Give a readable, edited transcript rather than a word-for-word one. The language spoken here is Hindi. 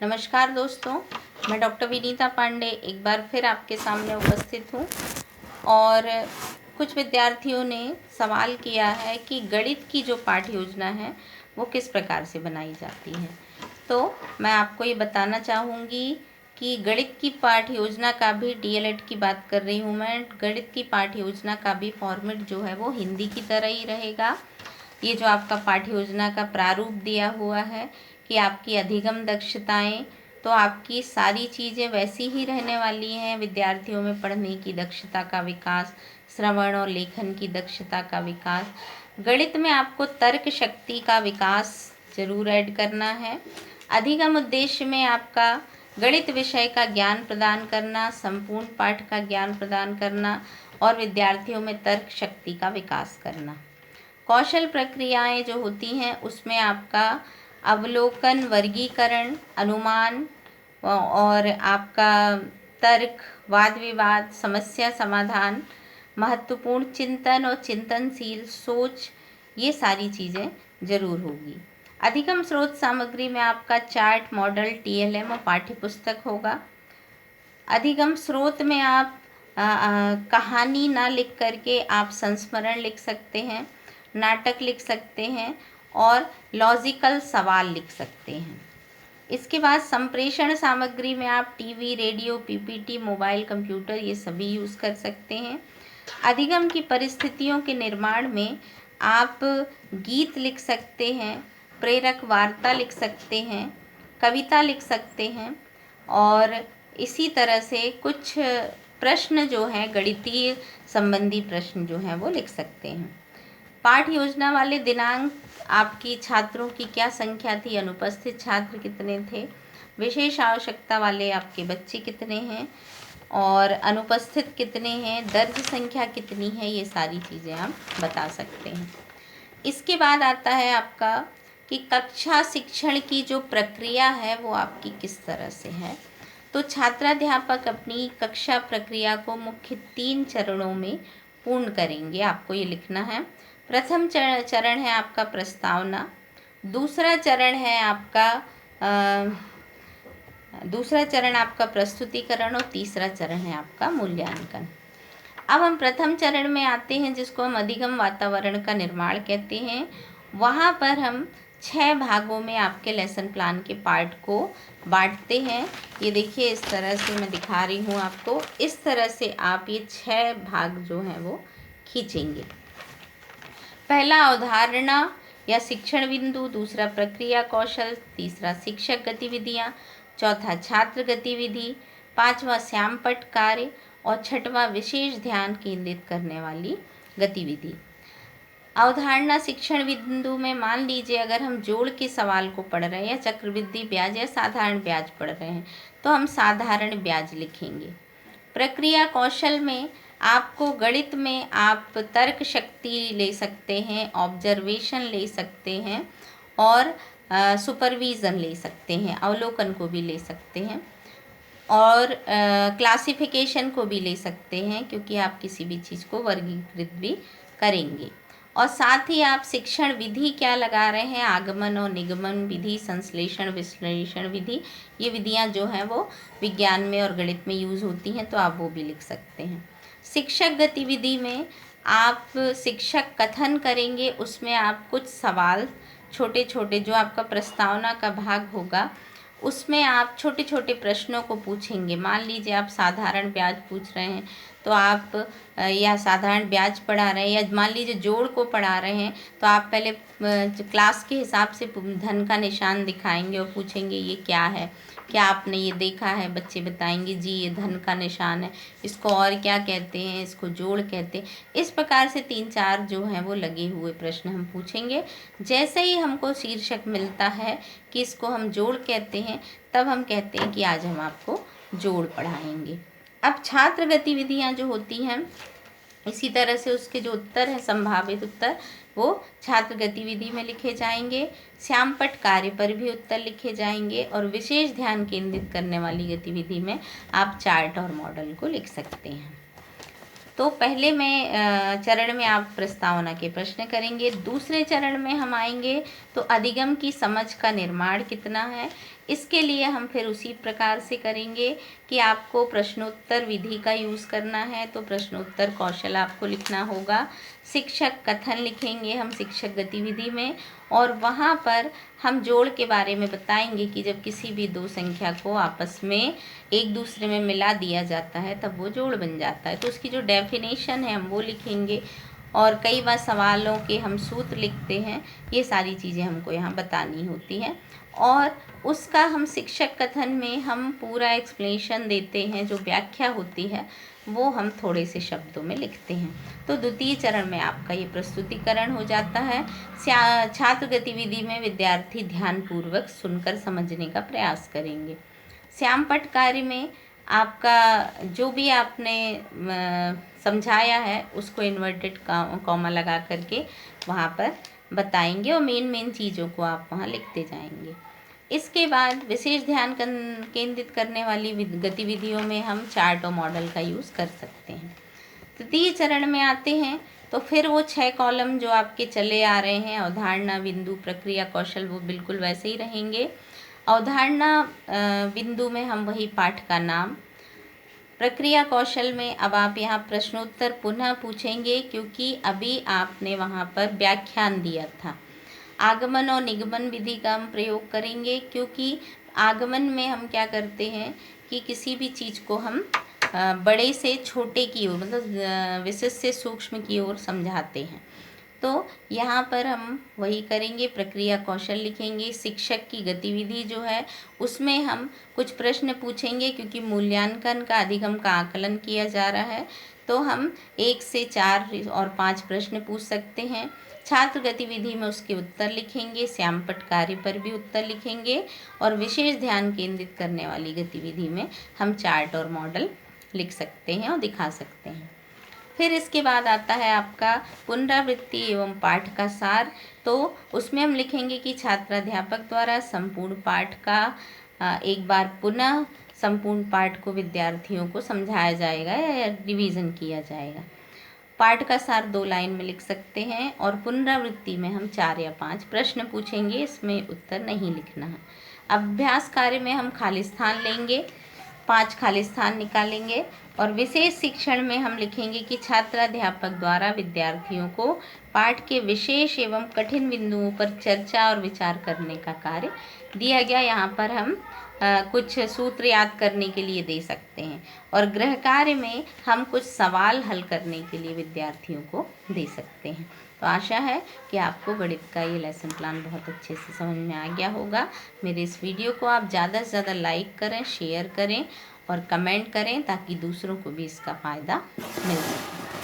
नमस्कार दोस्तों, मैं डॉक्टर विनीता पांडे एक बार फिर आपके सामने उपस्थित हूँ। और कुछ विद्यार्थियों ने सवाल किया है कि गणित की जो पाठ्य योजना है वो किस प्रकार से बनाई जाती है। तो मैं आपको ये बताना चाहूँगी कि गणित की पाठ्य योजना का भी डीएलएड की बात कर रही हूँ मैं। गणित की पाठ्य योजना का भी फॉर्मेट जो है वो हिंदी की तरह ही रहेगा। ये जो आपका पाठ्य योजना का प्रारूप दिया हुआ है कि आपकी अधिगम दक्षताएं, तो आपकी सारी चीज़ें वैसी ही रहने वाली हैं। विद्यार्थियों में पढ़ने की दक्षता का विकास, श्रवण और लेखन की दक्षता का विकास, गणित में आपको तर्क शक्ति का विकास जरूर ऐड करना है। अधिगम उद्देश्य में आपका गणित विषय का ज्ञान प्रदान करना, संपूर्ण पाठ का ज्ञान प्रदान करना और विद्यार्थियों में तर्क शक्ति का विकास करना। कौशल प्रक्रियाएं जो होती हैं उसमें आपका अवलोकन, वर्गीकरण, अनुमान और आपका तर्क, वाद विवाद, समस्या समाधान, महत्वपूर्ण चिंतन और चिंतनशील सोच, ये सारी चीज़ें जरूर होगी। अधिगम स्रोत सामग्री में आपका चार्ट, मॉडल, टीएलएम और पाठ्यपुस्तक होगा। अधिगम स्रोत में आप कहानी ना लिख करके आप संस्मरण लिख सकते हैं, नाटक लिख सकते हैं और लॉजिकल सवाल लिख सकते हैं। इसके बाद संप्रेषण सामग्री में आप TV, radio, PPT, mobile, computer ये सभी यूज़ कर सकते हैं। अधिगम की परिस्थितियों के निर्माण में आप गीत लिख सकते हैं, प्रेरक वार्ता लिख सकते हैं, कविता लिख सकते हैं और इसी तरह से कुछ प्रश्न जो हैं गणितीय संबंधी प्रश्न जो हैं वो लिख सकते हैं। पाठ्य योजना वाले दिनांक, आपकी छात्रों की क्या संख्या थी, अनुपस्थित छात्र कितने थे, विशेष आवश्यकता वाले आपके बच्चे कितने हैं और अनुपस्थित कितने हैं, दर्ज संख्या कितनी है, ये सारी चीज़ें आप बता सकते हैं। इसके बाद आता है आपका कि कक्षा शिक्षण की जो प्रक्रिया है वो आपकी किस तरह से है। तो छात्राध्यापक अपनी कक्षा प्रक्रिया को मुख्य 3 चरणों में पूर्ण करेंगे। आपको ये लिखना है। प्रथम चरण है आपका प्रस्तावना, दूसरा चरण है आपका प्रस्तुतिकरण और तीसरा चरण है आपका मूल्यांकन। अब हम प्रथम चरण में आते हैं जिसको हम अधिगम वातावरण का निर्माण कहते हैं। वहाँ पर हम 6 भागों में आपके लेसन प्लान के पार्ट को बांटते हैं। ये देखिए, इस तरह से मैं दिखा रही हूँ आपको। इस तरह से आप ये 6 भाग जो हैं वो खींचेंगे। पहला अवधारणा या शिक्षण बिंदु, दूसरा प्रक्रिया कौशल, तीसरा शिक्षक गतिविधियाँ, चौथा छात्र गतिविधि, पांचवा श्यामपट्ट कार्य और छठवां विशेष ध्यान केंद्रित करने वाली गतिविधि। अवधारणा शिक्षण बिंदु में मान लीजिए अगर हम जोड़ के सवाल को पढ़ रहे हैं या चक्रवृद्धि ब्याज या साधारण ब्याज पढ़ रहे हैं तो हम साधारण ब्याज लिखेंगे। प्रक्रिया कौशल में आपको गणित में आप तर्क शक्ति ले सकते हैं, ऑब्जर्वेशन ले सकते हैं और सुपरविज़न ले सकते हैं, अवलोकन को भी ले सकते हैं और क्लासिफिकेशन को भी ले सकते हैं, क्योंकि आप किसी भी चीज़ को वर्गीकृत भी करेंगे। और साथ ही आप शिक्षण विधि क्या लगा रहे हैं, आगमन और निगमन विधि, संश्लेषण विश्लेषण विधि, ये विधियां जो हैं वो विज्ञान में और गणित में यूज़ होती हैं, तो आप वो भी लिख सकते हैं। शिक्षक गतिविधि में आप शिक्षक कथन करेंगे, उसमें आप कुछ सवाल छोटे छोटे, जो आपका प्रस्तावना का भाग होगा उसमें आप छोटे छोटे प्रश्नों को पूछेंगे। मान लीजिए आप साधारण ब्याज पूछ रहे हैं तो आप या साधारण ब्याज पढ़ा रहे हैं या मान लीजिए जोड़ को पढ़ा रहे हैं तो आप पहले क्लास के हिसाब से धन का निशान दिखाएंगे और पूछेंगे ये क्या है, क्या आपने ये देखा है। बच्चे बताएंगे जी ये धन का निशान है, इसको और क्या कहते हैं, इसको जोड़ कहते हैं। इस प्रकार से 3-4 जो हैं वो लगे हुए प्रश्न हम पूछेंगे। जैसे ही हमको शीर्षक मिलता है कि इसको हम जोड़ कहते हैं तब हम कहते हैं कि आज हम आपको जोड़ पढ़ाएंगे। अब छात्र गतिविधियां जो होती हैं इसी तरह से उसके जो उत्तर हैं, संभावित उत्तर, वो छात्र गतिविधि में लिखे जाएंगे। श्यामपट्ट कार्य पर भी उत्तर लिखे जाएंगे और विशेष ध्यान केंद्रित करने वाली गतिविधि में आप चार्ट और मॉडल को लिख सकते हैं। तो पहले में चरण में आप प्रस्तावना के प्रश्न करेंगे। दूसरे चरण में हम आएंगे तो अधिगम की समझ का निर्माण कितना है, इसके लिए हम फिर उसी प्रकार से करेंगे कि आपको प्रश्नोत्तर विधि का यूज़ करना है, तो प्रश्नोत्तर कौशल आपको लिखना होगा। शिक्षक कथन लिखेंगे हम शिक्षक गतिविधि में, और वहाँ पर हम जोड़ के बारे में बताएंगे कि जब किसी भी दो संख्या को आपस में एक दूसरे में मिला दिया जाता है तब वो जोड़ बन जाता है, तो उसकी जो डेफिनेशन है हम वो लिखेंगे। और कई बार सवालों के हम सूत्र लिखते हैं, ये सारी चीज़ें हमको यहाँ बतानी होती हैं। और उसका हम शिक्षक कथन में हम पूरा एक्सप्लेनेशन देते हैं, जो व्याख्या होती है वो हम थोड़े से शब्दों में लिखते हैं। तो द्वितीय चरण में आपका ये प्रस्तुतिकरण हो जाता है। छात्र गतिविधि में विद्यार्थी ध्यानपूर्वक सुनकर समझने का प्रयास करेंगे। श्यामपट्ट कार्य में आपका जो भी आपने समझाया है उसको इन्वर्टेड कॉमा लगा करके वहाँ पर बताएंगे, और मेन चीज़ों को आप वहाँ लिखते जाएंगे। इसके बाद विशेष ध्यान केंद्रित करने वाली गतिविधियों में हम चार्ट और मॉडल का यूज़ कर सकते हैं। तृतीय चरण में आते हैं तो फिर वो 6 कॉलम जो आपके चले आ रहे हैं, अवधारणा, बिंदु, प्रक्रिया, कौशल, वो बिल्कुल वैसे ही रहेंगे। अवधारणा बिंदु में हम वही पाठ का नाम, प्रक्रिया कौशल में अब आप यहाँ प्रश्नोत्तर पुनः पूछेंगे क्योंकि अभी आपने वहाँ पर व्याख्यान दिया था। आगमन और निगमन विधि का हम प्रयोग करेंगे, क्योंकि आगमन में हम क्या करते हैं कि किसी भी चीज़ को हम बड़े से छोटे की ओर, मतलब विशिष्ट से सूक्ष्म की ओर समझाते हैं। तो यहाँ पर हम वही करेंगे, प्रक्रिया कौशल लिखेंगे। शिक्षक की गतिविधि जो है उसमें हम कुछ प्रश्न पूछेंगे, क्योंकि मूल्यांकन का अधिगम का आकलन किया जा रहा है, तो हम 1 से 4 और 5 प्रश्न पूछ सकते हैं। छात्र गतिविधि में उसके उत्तर लिखेंगे, श्यामपट्ट कार्य पर भी उत्तर लिखेंगे, और विशेष ध्यान केंद्रित करने वाली गतिविधि में हम चार्ट और मॉडल लिख सकते हैं और दिखा सकते हैं। फिर इसके बाद आता है आपका पुनरावृत्ति एवं पाठ का सार। तो उसमें हम लिखेंगे कि छात्राध्यापक द्वारा संपूर्ण पाठ का एक बार पुनः संपूर्ण पाठ को विद्यार्थियों को समझाया जाएगा या रिवीजन किया जाएगा। पाठ का सार 2 लाइन में लिख सकते हैं, और पुनरावृत्ति में हम 4 या 5 प्रश्न पूछेंगे, इसमें उत्तर नहीं लिखना है। अभ्यास कार्य में हम खाली स्थान लेंगे, 5 खाली स्थान निकालेंगे, और विशेष शिक्षण में हम लिखेंगे कि छात्राध्यापक द्वारा विद्यार्थियों को पाठ के विशेष एवं कठिन बिंदुओं पर चर्चा और विचार करने का कार्य दिया गया। यहाँ पर हम कुछ सूत्र याद करने के लिए दे सकते हैं, और गृह कार्य में हम कुछ सवाल हल करने के लिए विद्यार्थियों को दे सकते हैं। तो आशा है कि आपको गणित का ये लेसन प्लान बहुत अच्छे से समझ में आ गया होगा। मेरे इस वीडियो को आप ज़्यादा से ज़्यादा लाइक करें, शेयर करें और कमेंट करें, ताकि दूसरों को भी इसका फ़ायदा मिल सके।